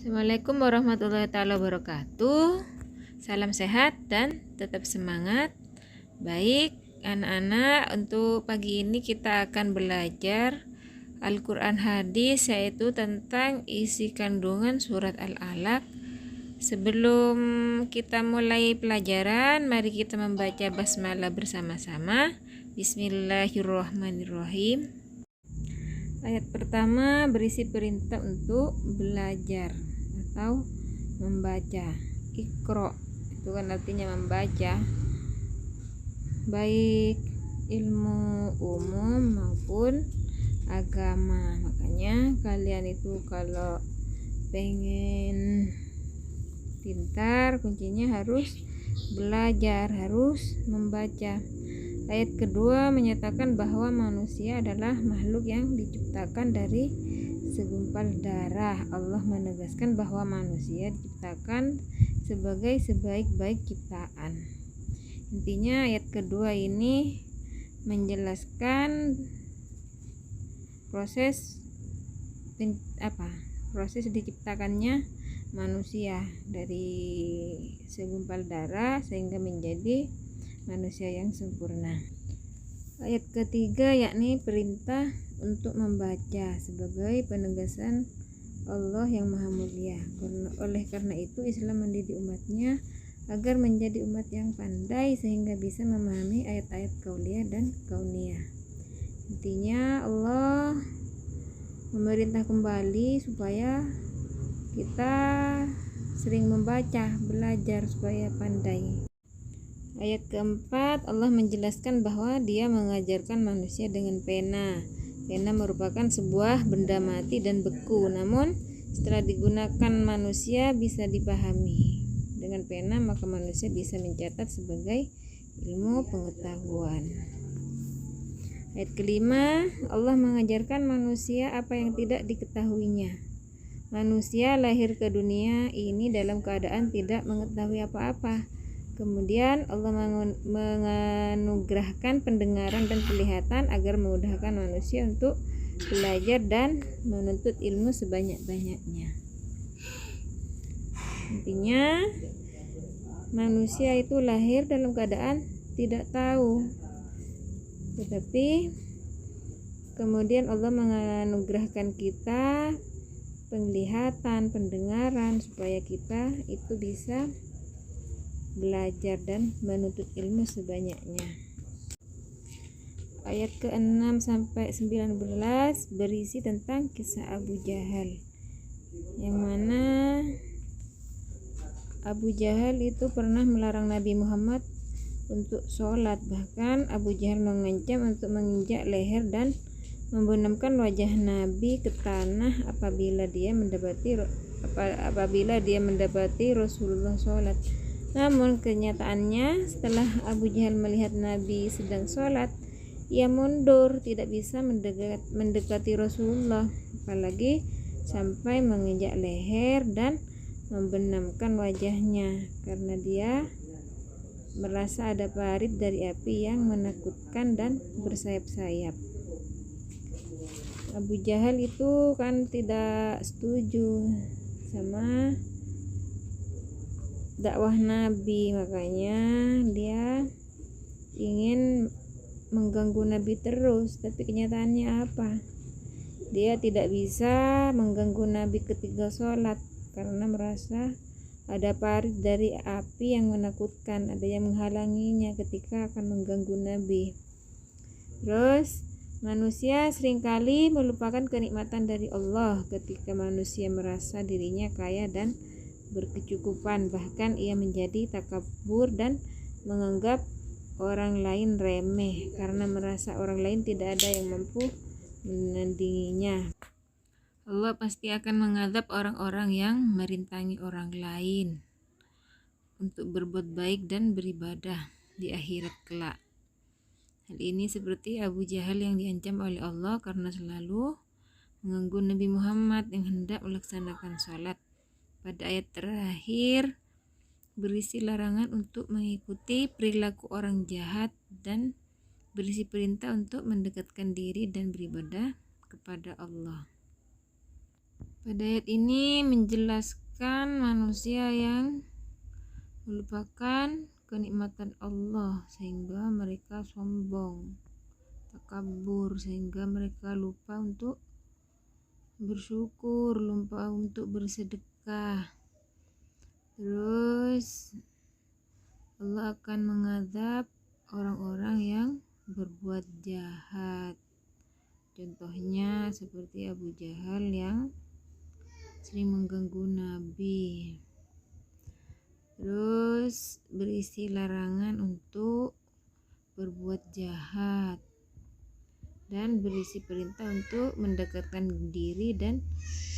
Assalamualaikum warahmatullahi taala wabarakatuh. Salam sehat dan tetap semangat. Baik, anak-anak, untuk pagi ini kita akan belajar Al-Quran hadis, yaitu tentang isi kandungan surat Al-Alaq. Sebelum kita mulai pelajaran, mari kita membaca basmalah bersama-sama. Bismillahirrahmanirrahim. Ayat pertama berisi perintah untuk belajar atau membaca. Iqra itu kan artinya membaca, baik ilmu umum maupun agama. Makanya kalian itu kalau pengen pintar, kuncinya harus belajar, harus membaca. Ayat kedua menyatakan bahwa manusia adalah makhluk yang diciptakan dari segumpal darah. Allah menegaskan bahwa manusia diciptakan sebagai sebaik-baik ciptaan. Intinya ayat kedua ini menjelaskan proses diciptakannya manusia dari segumpal darah sehingga menjadi manusia yang sempurna. Ayat ketiga yakni perintah untuk membaca sebagai penegasan Allah yang maha mulia. Oleh karena itu Islam mendidik umatnya agar menjadi umat yang pandai sehingga bisa memahami ayat-ayat qauliyah dan kauniyah. Intinya Allah memerintah kembali supaya kita sering membaca, belajar supaya pandai. Ayat keempat, Allah menjelaskan bahwa Dia mengajarkan manusia dengan pena. Pena merupakan sebuah benda mati dan beku, namun setelah digunakan manusia bisa dipahami. Dengan pena maka manusia bisa mencatat sebagai ilmu pengetahuan. Ayat kelima, Allah mengajarkan manusia apa yang tidak diketahuinya. Manusia lahir ke dunia ini dalam keadaan tidak mengetahui apa-apa. Kemudian Allah menganugerahkan pendengaran dan penglihatan agar memudahkan manusia untuk belajar dan menuntut ilmu sebanyak-banyaknya. Intinya manusia itu lahir dalam keadaan tidak tahu, tetapi kemudian Allah menganugerahkan kita penglihatan, pendengaran supaya kita itu bisa belajar dan menuntut ilmu sebanyaknya. Ayat ke-6 sampai 19 berisi tentang kisah Abu Jahal, yang mana Abu Jahal itu pernah melarang Nabi Muhammad untuk sholat. Bahkan Abu Jahal mengancam untuk menginjak leher dan membenamkan wajah Nabi ke tanah apabila dia mendapati Rasulullah sholat. Namun kenyataannya setelah Abu Jahal melihat Nabi sedang sholat, ia mundur, tidak bisa mendekati Rasulullah, apalagi sampai menginjak leher dan membenamkan wajahnya, karena dia merasa ada parit dari api yang menakutkan dan bersayap-sayap. Abu Jahal itu kan tidak setuju sama dakwah Nabi, makanya dia ingin mengganggu Nabi terus. Tapi kenyataannya apa? Dia tidak bisa mengganggu Nabi ketika sholat karena merasa ada parit dari api yang menakutkan, ada yang menghalanginya ketika akan mengganggu Nabi. Terus manusia seringkali melupakan kenikmatan dari Allah ketika manusia merasa dirinya kaya dan berkecukupan. Bahkan ia menjadi takabur dan menganggap orang lain remeh karena merasa orang lain tidak ada yang mampu menandinginya. Allah pasti akan mengadab orang-orang yang merintangi orang lain untuk berbuat baik dan beribadah di akhirat kelak. Hal ini seperti Abu Jahal yang diancam oleh Allah karena selalu mengganggu Nabi Muhammad yang hendak melaksanakan sholat. Pada ayat terakhir berisi larangan untuk mengikuti perilaku orang jahat dan berisi perintah untuk mendekatkan diri dan beribadah kepada Allah. Pada ayat ini menjelaskan manusia yang melupakan kenikmatan Allah sehingga mereka sombong, takabur, sehingga mereka lupa untuk bersyukur, lupa untuk bersedekah. Terus Allah akan mengadab orang-orang yang berbuat jahat. Contohnya seperti Abu Jahal yang sering mengganggu Nabi. Terus berisi larangan untuk berbuat jahat dan berisi perintah untuk mendekatkan diri dan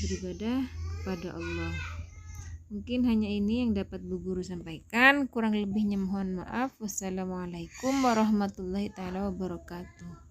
beribadah kepada Allah. Mungkin hanya ini yang dapat Bu Guru sampaikan, kurang lebihnya mohon maaf. Wassalamualaikum warahmatullahi taala wabarakatuh.